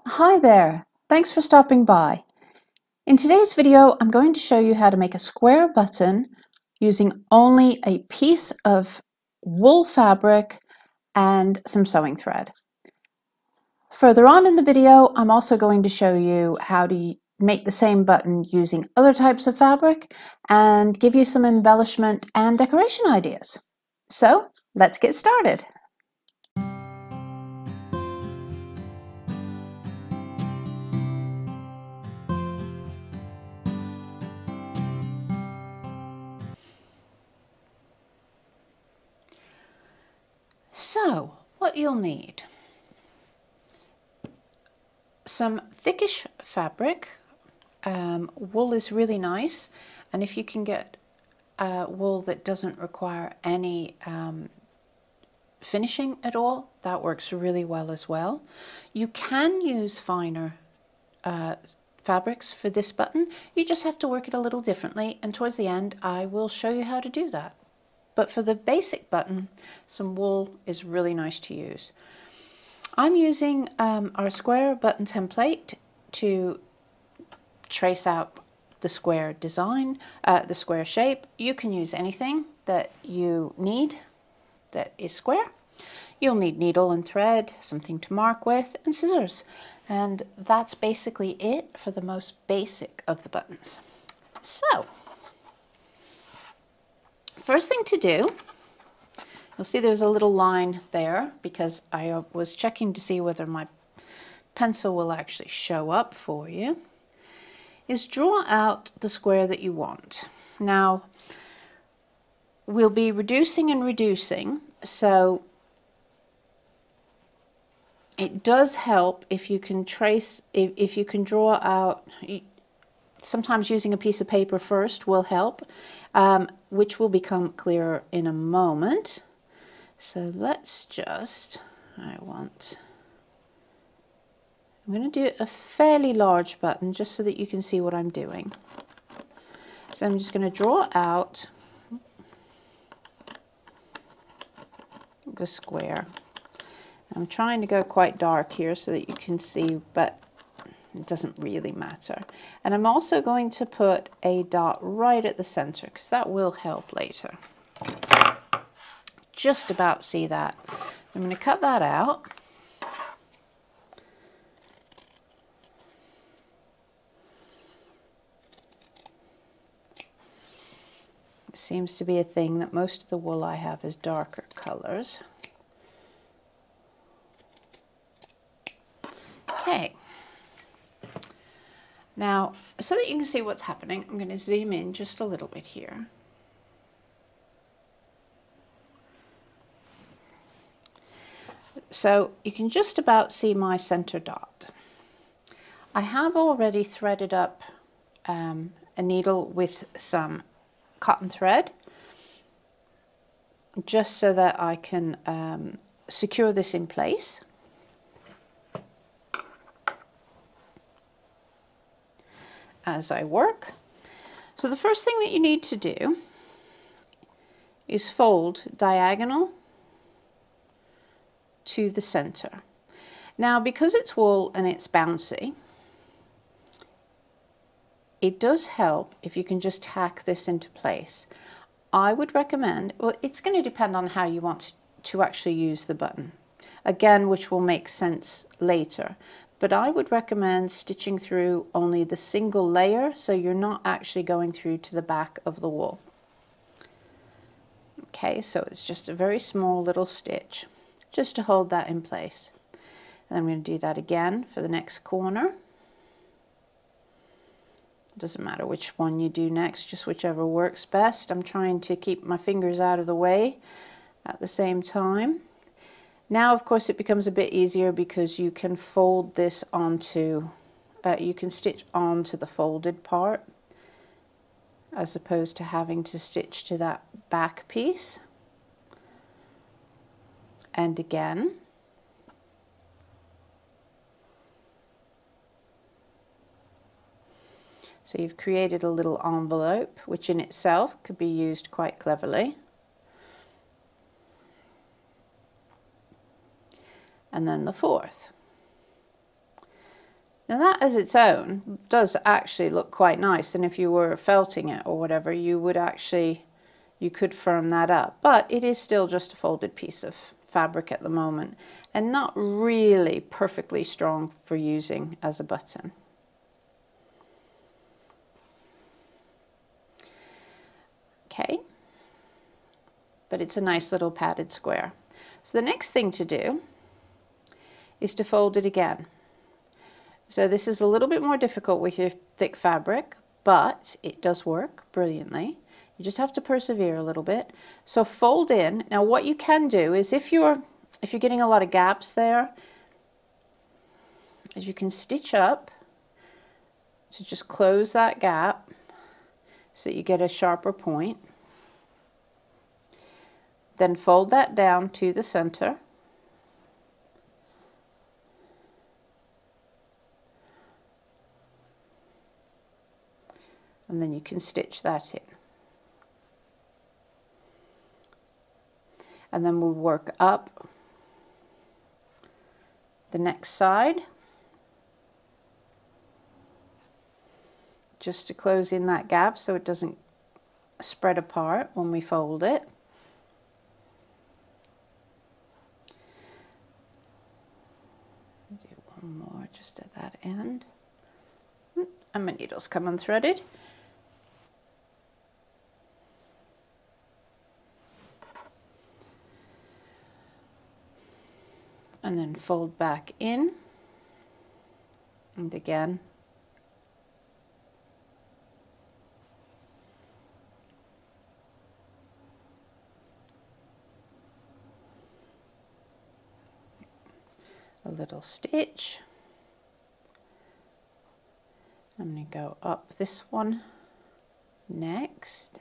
Hi there, thanks for stopping by. In today's video, I'm going to show you how to make a square button using only a piece of wool fabric and some sewing thread. Further on in the video, I'm also going to show you how to make the same button using other types of fabric and give you some embellishment and decoration ideas. So let's get started. So, what you'll need: some thickish fabric. Wool is really nice, and if you can get wool that doesn't require any finishing at all, that works really well as well. You can use finer fabrics for this button. You just have to work it a little differently, and towards the end I will show you how to do that. But for the basic button, some wool is really nice to use. I'm using our square button template to trace out the square design, the square shape. You can use anything that you need that is square. You'll need needle and thread, something to mark with, and scissors. And that's basically it for the most basic of the buttons. So, first thing to do, you'll see there's a little line there because I was checking to see whether my pencil will actually show up for you, is draw out the square that you want. Now, we'll be reducing and reducing, so it does help if you can trace, if you can draw out. Sometimes using a piece of paper first will help, which will become clearer in a moment. So let's just, I'm going to do a fairly large button just so that you can see what I'm doing. So I'm just going to draw out the square. I'm trying to go quite dark here so that you can see, but it doesn't really matter. And I'm also going to put a dot right at the center because that will help later. Just about see that. I'm going to cut that out. It seems to be a thing that most of the wool I have is darker colors. Okay. Now, so that you can see what's happening, I'm going to zoom in just a little bit here. So you can just about see my center dot. I have already threaded up a needle with some cotton thread, just so that I can secure this in place. As I work. So the first thing that you need to do is fold diagonal to the center. Now, because it's wool and it's bouncy, it does help if you can just tack this into place. I would recommend, well, it's going to depend on how you want to actually use the button, again, which will make sense later. But I would recommend stitching through only the single layer so you're not actually going through to the back of the wool. Okay, so it's just a very small little stitch just to hold that in place. And I'm going to do that again for the next corner. It doesn't matter which one you do next, just whichever works best. I'm trying to keep my fingers out of the way at the same time. Now, of course, it becomes a bit easier because you can fold this onto, you can stitch onto the folded part as opposed to having to stitch to that back piece. And again. So you've created a little envelope, which in itself could be used quite cleverly. And then the fourth. Now that as its own does actually look quite nice, and if you were felting it or whatever, you could firm that up, but it is still just a folded piece of fabric at the moment and not really perfectly strong for using as a button. Okay, but it's a nice little padded square. So the next thing to do is to fold it again. So this is a little bit more difficult with your thick fabric, but it does work brilliantly. You just have to persevere a little bit. So fold in. Now what you can do is if you're getting a lot of gaps there, is you can stitch up to just close that gap so that you get a sharper point. Then fold that down to the center. And then you can stitch that in. And then we'll work up the next side just to close in that gap so it doesn't spread apart when we fold it. Do one more just at that end. And my needle's come unthreaded. And then fold back in, and again a little stitch. I'm going to go up this one next.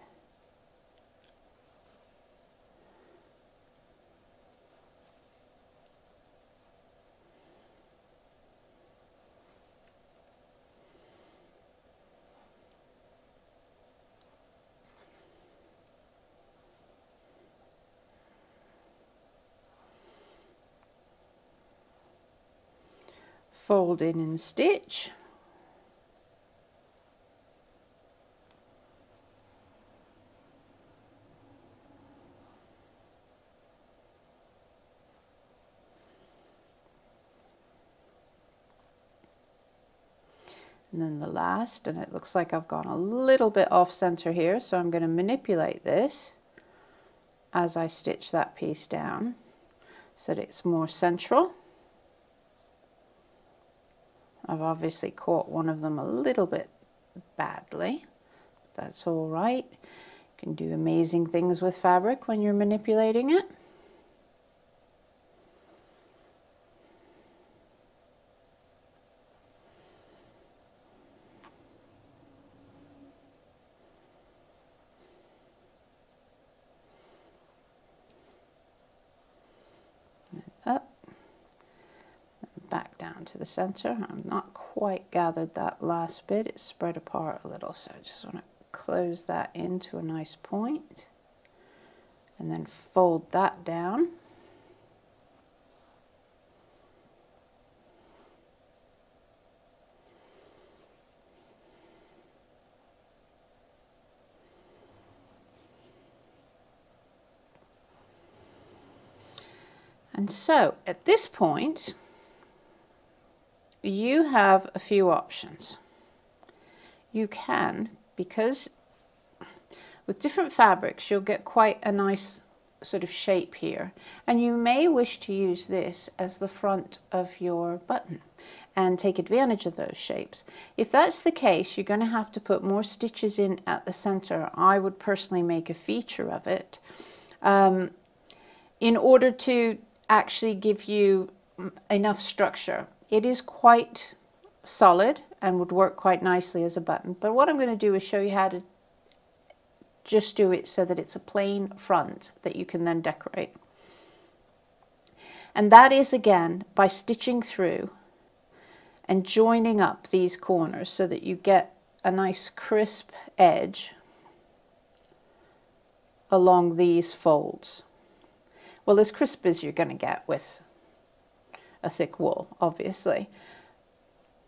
Fold in and stitch. And then the last, and it looks like I've gone a little bit off center here, so I'm going to manipulate this as I stitch that piece down so that it's more central. I've obviously caught one of them a little bit badly. That's all right. You can do amazing things with fabric when you're manipulating it. Up, back down to the center. I'm not quite gathered that last bit, it's spread apart a little, so I just want to close that into a nice point and then fold that down. And so at this point, you have a few options. You can, because with different fabrics, you'll get quite a nice sort of shape here. And you may wish to use this as the front of your button and take advantage of those shapes. If that's the case, you're going to have to put more stitches in at the center. I would personally make a feature of it in order to actually give you enough structure. It is quite solid and would work quite nicely as a button, but what I'm going to do is show you how to just do it so that it's a plain front that you can then decorate. And that is again by stitching through and joining up these corners so that you get a nice crisp edge along these folds. Well, as crisp as you're going to get with a thick wool, obviously.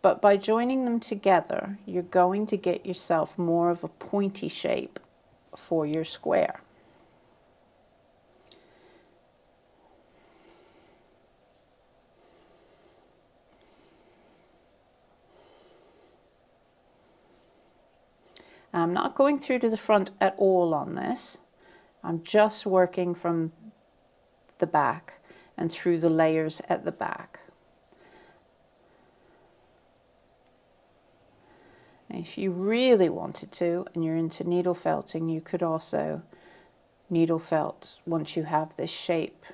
But by joining them together, you're going to get yourself more of a pointy shape for your square. I'm not going through to the front at all on this. I'm just working from the back and through the layers at the back. And if you really wanted to, and you're into needle felting, you could also needle felt once you have this shape.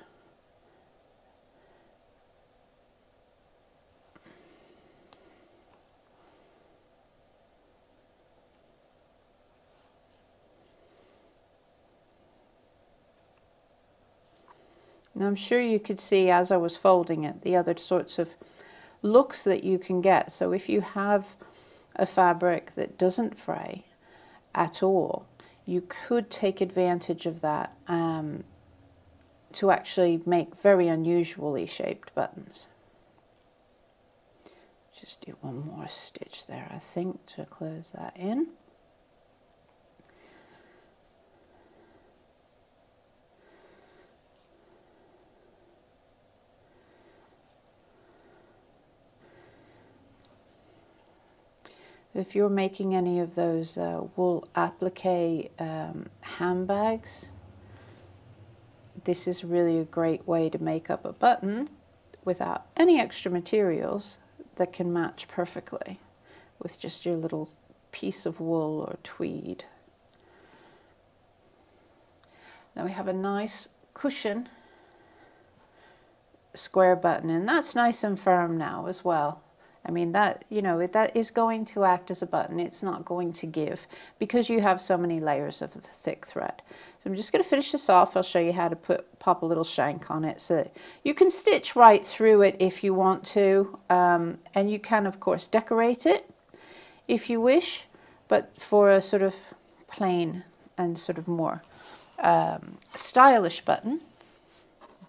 And I'm sure you could see as I was folding it the other sorts of looks that you can get. So if you have a fabric that doesn't fray at all, you could take advantage of that to actually make very unusually shaped buttons. Just do one more stitch there, I think, to close that in. If you're making any of those wool applique handbags, this is really a great way to make up a button without any extra materials that can match perfectly with just your little piece of wool or tweed. Now we have a nice cushion square button, and that's nice and firm now as well. I mean, that, you know, that is going to act as a button. It's not going to give because you have so many layers of the thick thread. So I'm just going to finish this off. I'll show you how to pop a little shank on it so that you can stitch right through it if you want to. And you can, of course, decorate it if you wish, but for a sort of plain and sort of more stylish button,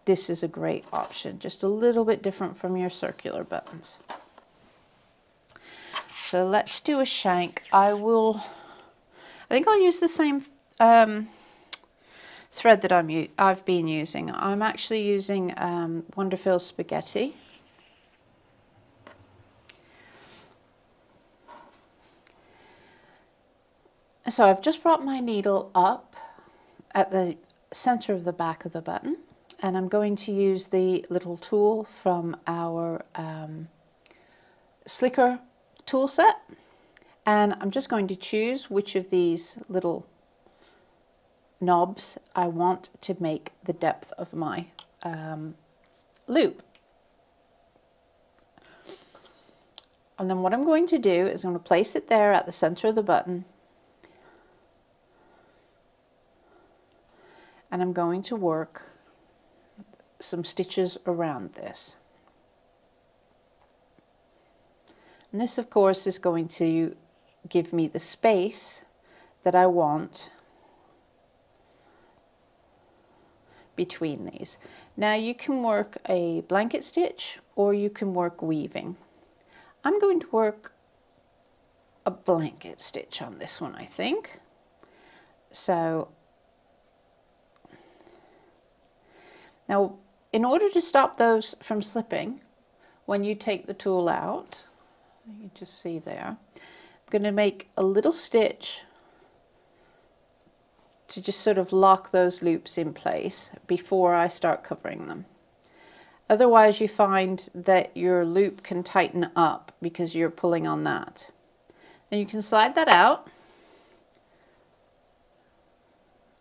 this is a great option. Just a little bit different from your circular buttons. So let's do a shank. I think I'll use the same thread that I've been using. I'm actually using Wonderfil Spagetti. So I've just brought my needle up at the center of the back of the button, and I'm going to use the little tool from our slicker tool set, and I'm just going to choose which of these little knobs I want to make the depth of my loop. And then what I'm going to do is I'm going to place it there at the center of the button, and I'm going to work some stitches around this. And this, of course, is going to give me the space that I want between these. Now you can work a blanket stitch or you can work weaving. I'm going to work a blanket stitch on this one, I think. So now, in order to stop those from slipping when you take the tool out, you just see there, I'm going to make a little stitch to just sort of lock those loops in place before I start covering them. Otherwise you find that your loop can tighten up because you're pulling on that. Then you can slide that out.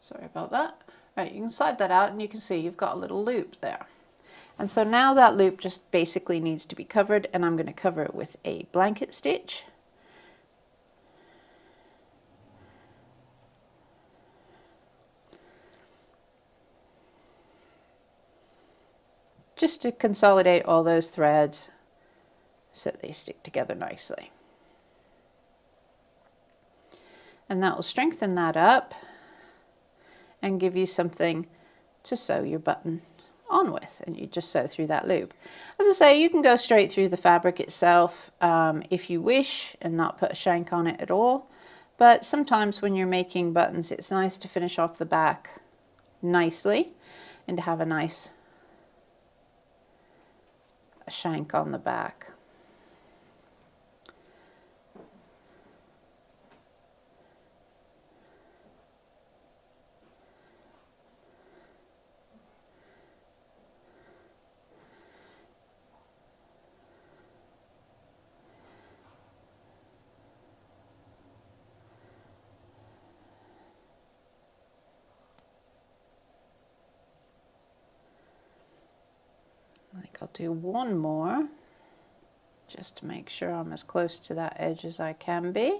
Sorry about that. Right, you can slide that out and you can see you've got a little loop there. And so now that loop just basically needs to be covered, and I'm going to cover it with a blanket stitch. Just to consolidate all those threads so that they stick together nicely. And that will strengthen that up and give you something to sew your button on with, and you just sew through that loop. As I say, you can go straight through the fabric itself if you wish and not put a shank on it at all, but sometimes when you're making buttons it's nice to finish off the back nicely and to have a nice shank on the back. I'll do one more just to make sure I'm as close to that edge as I can be.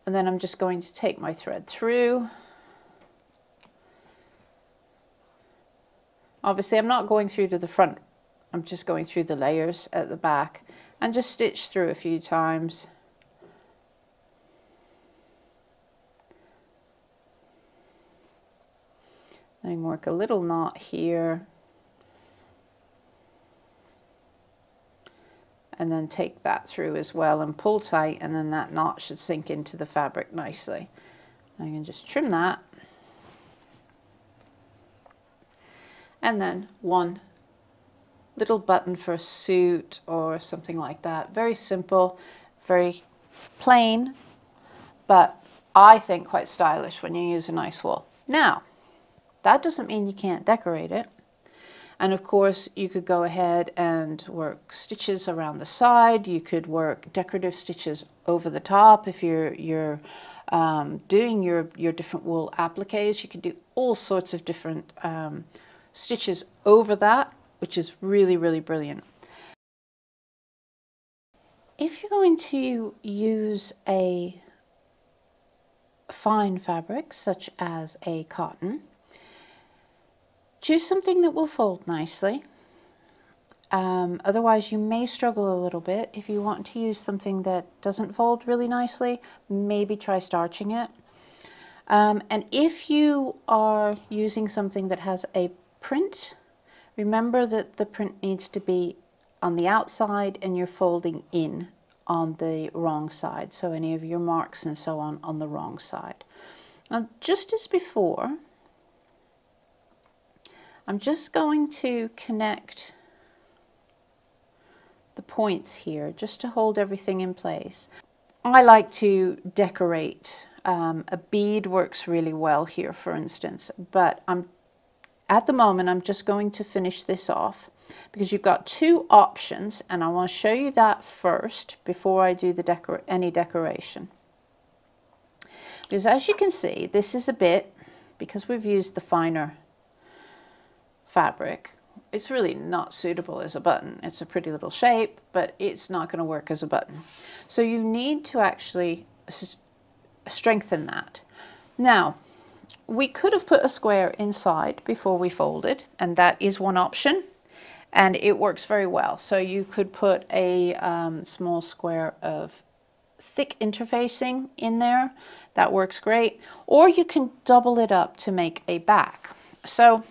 And then I'm just going to take my thread through. Obviously I'm not going through to the front, I'm just going through the layers at the back and just stitch through a few times. Then work a little knot here, and then take that through as well and pull tight, and then that knot should sink into the fabric nicely. I can just trim that, and then one little button for a suit or something like that. Very simple, very plain, but I think quite stylish when you use a nice wool. Now, that doesn't mean you can't decorate it. And of course, you could go ahead and work stitches around the side. You could work decorative stitches over the top if you're doing your different wool appliques. You can do all sorts of different stitches over that, which is really, really brilliant. If you're going to use a fine fabric, such as a cotton, choose something that will fold nicely. Otherwise you may struggle a little bit. If you want to use something that doesn't fold really nicely, maybe try starching it. And if you are using something that has a print, remember that the print needs to be on the outside and you're folding in on the wrong side. So any of your marks and so on the wrong side. Now, just as before, I'm just going to connect the points here just to hold everything in place. I like to decorate. A bead works really well here, for instance, but at the moment I'm just going to finish this off because you've got two options, and I want to show you that first before I do any decoration. Because as you can see, this is a bit, because we've used the finer fabric, it's really not suitable as a button. It's a pretty little shape, but it's not going to work as a button. So you need to actually strengthen that. Now, we could have put a square inside before we folded, and that is one option, and it works very well. So you could put a small square of thick interfacing in there. That works great. Or you can double it up to make a back. So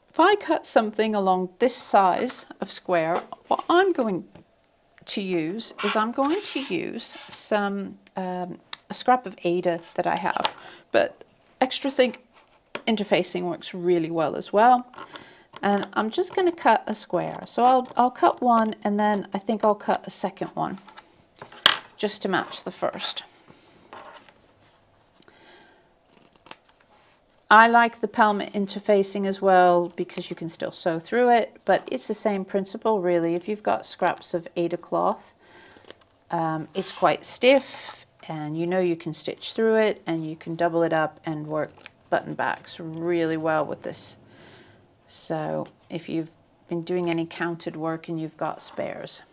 if I cut something along this size of square, what I'm going to use is I'm going to use some a scrap of Ada that I have, but extra thick interfacing works really well as well. And I'm just going to cut a square. So I'll cut one, and then I think I'll cut a second one just to match the first. I like the pelmet interfacing as well because you can still sew through it, but it's the same principle really. If you've got scraps of Ada cloth, it's quite stiff, and you know you can stitch through it, and you can double it up and work button backs really well with this. So if you've been doing any counted work and you've got spares.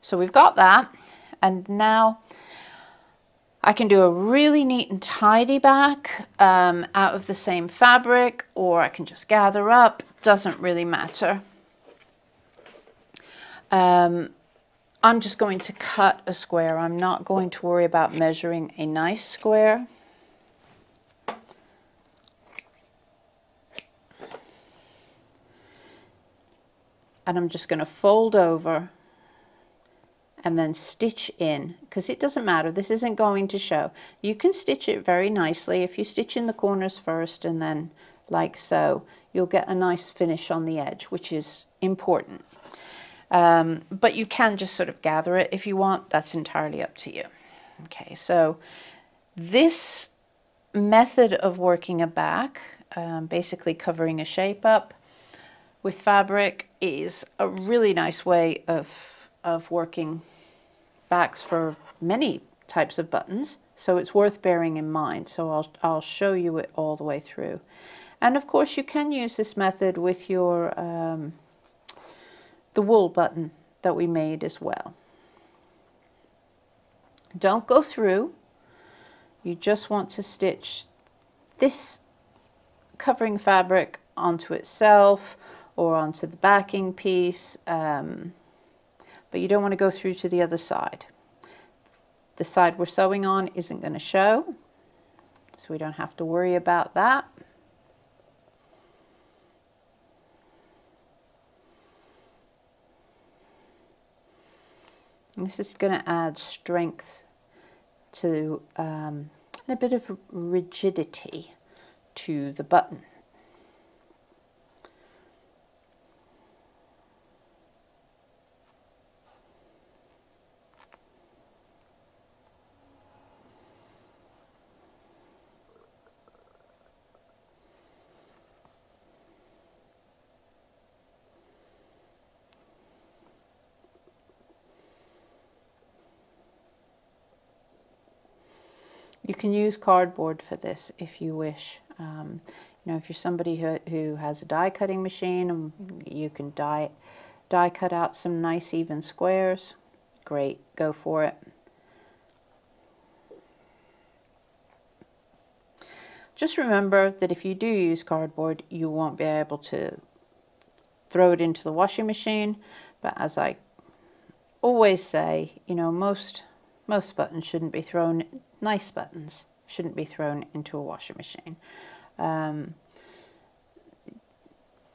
So we've got that, and now I can do a really neat and tidy back out of the same fabric, or I can just gather up, doesn't really matter. I'm just going to cut a square. I'm not going to worry about measuring a nice square. And I'm just going to fold over and then stitch in, because it doesn't matter, this isn't going to show. You can stitch it very nicely. If you stitch in the corners first and then like so, you'll get a nice finish on the edge, which is important. But you can just sort of gather it if you want. That's entirely up to you. Okay, so this method of working a back, basically covering a shape up with fabric, is a really nice way of working backs for many types of buttons, so it's worth bearing in mind. So I'll show you it all the way through. And of course you can use this method with your the wool button that we made as well. Don't go through, you just want to stitch this covering fabric onto itself or onto the backing piece, but you don't want to go through to the other side. The side we're sewing on isn't going to show, so we don't have to worry about that. And this is going to add strength to and a bit of rigidity to the button. You can use cardboard for this if you wish. You know, if you're somebody who has a die cutting machine, you can die cut out some nice even squares. Great, go for it. Just remember that if you do use cardboard, you won't be able to throw it into the washing machine. But as I always say, you know, most buttons shouldn't be thrown, nice buttons shouldn't be thrown into a washing machine.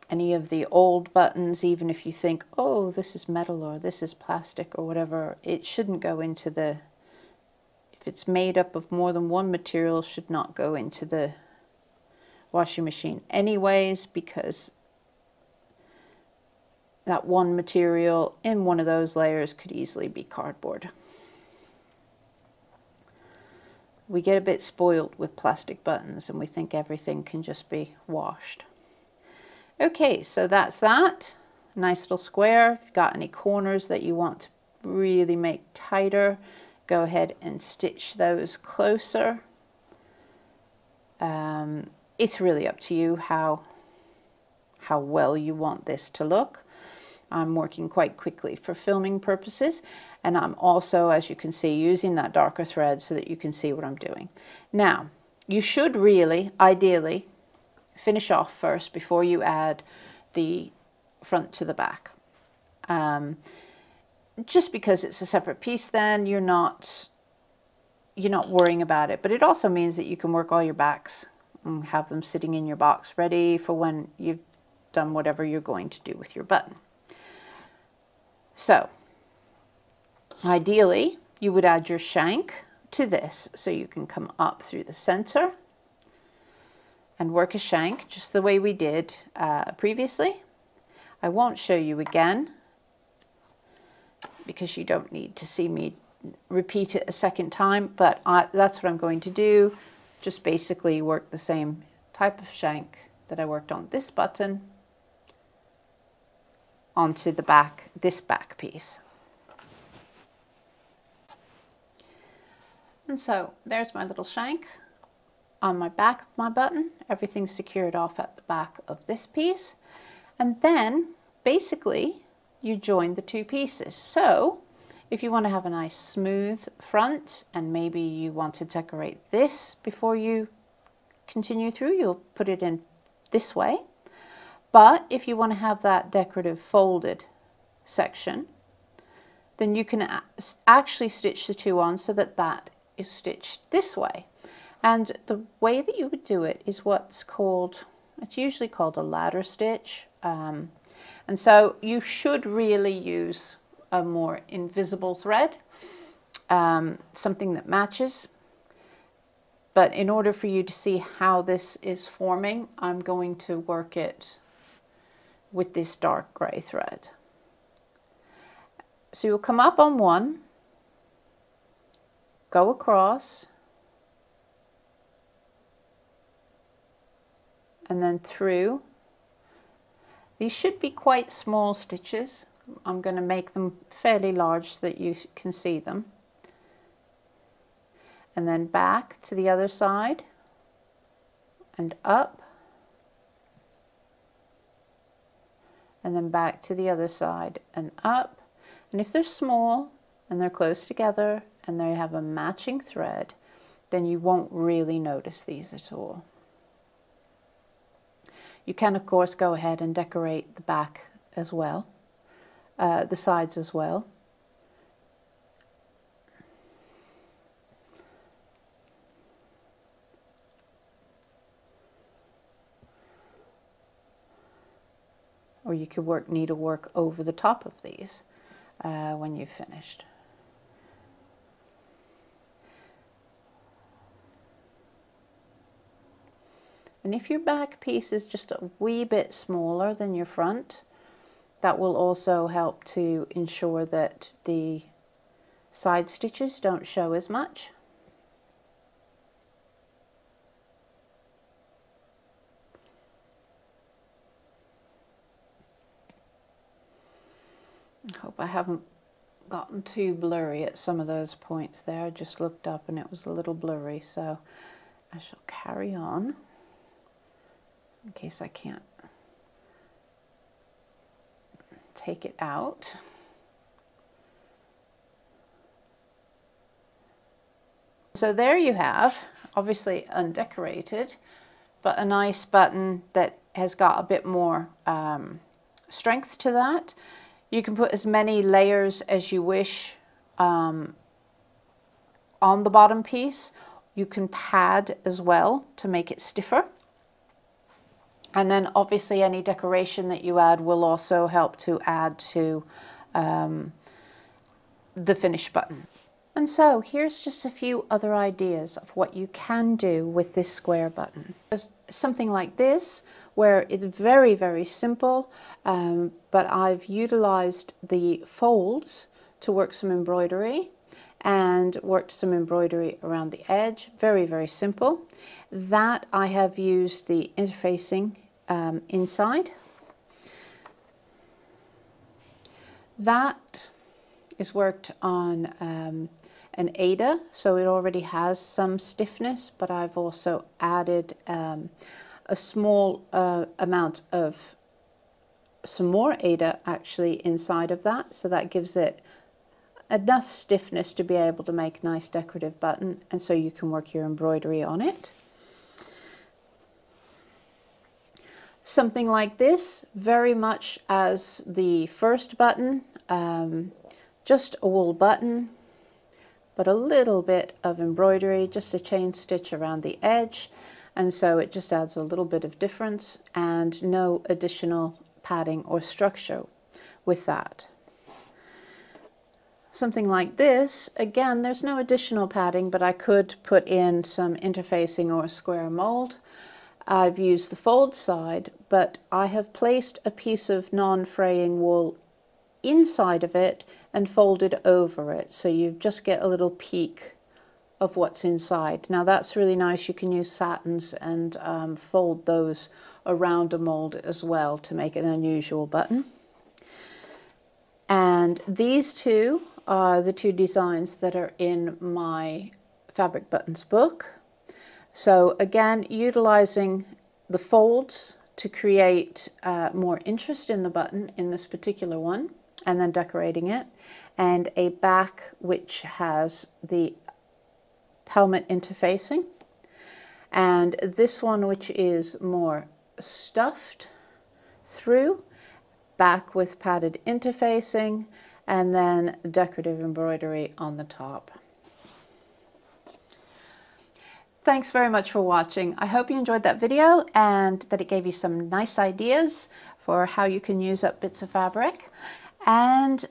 Any of the old buttons, even if you think, oh, this is metal or this is plastic or whatever, it shouldn't go into the, if it's made up of more than one material, should not go into the washing machine anyways, because that one material in one of those layers could easily be cardboard. We get a bit spoiled with plastic buttons and we think everything can just be washed. Okay, so that's that. Nice little square. If you've got any corners that you want to really make tighter, go ahead and stitch those closer. It's really up to you how well you want this to look. I'm working quite quickly for filming purposes, and I'm also, as you can see, using that darker thread so that you can see what I'm doing. Now, you should really, ideally, finish off first before you add the front to the back. Just because it's a separate piece, then you're not worrying about it. But it also means that you can work all your backs and have them sitting in your box ready for when you've done whatever you're going to do with your button. So, ideally, you would add your shank to this, so you can come up through the center and work a shank just the way we did previously. I won't show you again because you don't need to see me repeat it a second time, but that's what I'm going to do. Just basically work the same type of shank that I worked on this button onto the back, this back piece. And so there's my little shank on my back of my button. Everything's secured off at the back of this piece. And then basically you join the two pieces. So if you want to have a nice smooth front and maybe you want to decorate this before you continue through, you'll put it in this way. But if you want to have that decorative folded section, then you can actually stitch the two on so that that is stitched this way. And the way that you would do it is what's called, it's usually called a ladder stitch. And so you should really use a more invisible thread, something that matches. But in order for you to see how this is forming, I'm going to work it with this dark gray thread. So you'll come up on one, go across, and then through. These should be quite small stitches. I'm going to make them fairly large so that you can see them. And then back to the other side and up, and then back to the other side and up. And if they're small and they're close together and they have a matching thread, then you won't really notice these at all. You can of course go ahead and decorate the back as well, the sides as well. Or you could work needlework over the top of these when you've finished. And if your back piece is just a wee bit smaller than your front, that will also help to ensure that the side stitches don't show as much. I hope I haven't gotten too blurry at some of those points there. I just looked up and it was a little blurry, so I shall carry on in case I can't take it out. So there you have, obviously undecorated, but a nice button that has got a bit more strength to that. You can put as many layers as you wish on the bottom piece. You can pad as well to make it stiffer. And then obviously any decoration that you add will also help to add to the finished button. And so here's just a few other ideas of what you can do with this square button. There's something like this where it's very, very simple, but I've utilized the folds to work some embroidery and worked some embroidery around the edge. Very, very simple. That I have used the interfacing inside. That is worked on an Ada, so it already has some stiffness, but I've also added a small amount of some more Ada actually inside of that, so that gives it enough stiffness to be able to make a nice decorative button, and so you can work your embroidery on it. Something like this, very much as the first button, just a wool button, but a little bit of embroidery, just a chain stitch around the edge, and so it just adds a little bit of difference and no additional padding or structure with that. Something like this, again, there's no additional padding, but I could put in some interfacing or a square mold. I've used the fold side, but I have placed a piece of non-fraying wool inside of it and folded over it, so you just get a little peek of what's inside. Now that's really nice. You can use satins and fold those around a mold as well to make an unusual button. And these two are the two designs that are in my Fabric Buttons book. So again, utilizing the folds to create more interest in the button in this particular one, and then decorating it, and a back which has the helmet interfacing, and this one which is more stuffed through, back with padded interfacing, and then decorative embroidery on the top. Thanks very much for watching. I hope you enjoyed that video and that it gave you some nice ideas for how you can use up bits of fabric. And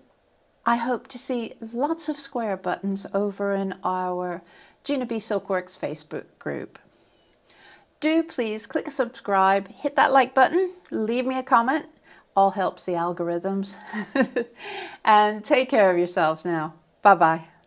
I hope to see lots of square buttons over in our Gina-B Silkworks Facebook group. Do please click subscribe, hit that like button, leave me a comment. All helps the algorithms. And take care of yourselves now. Bye-bye.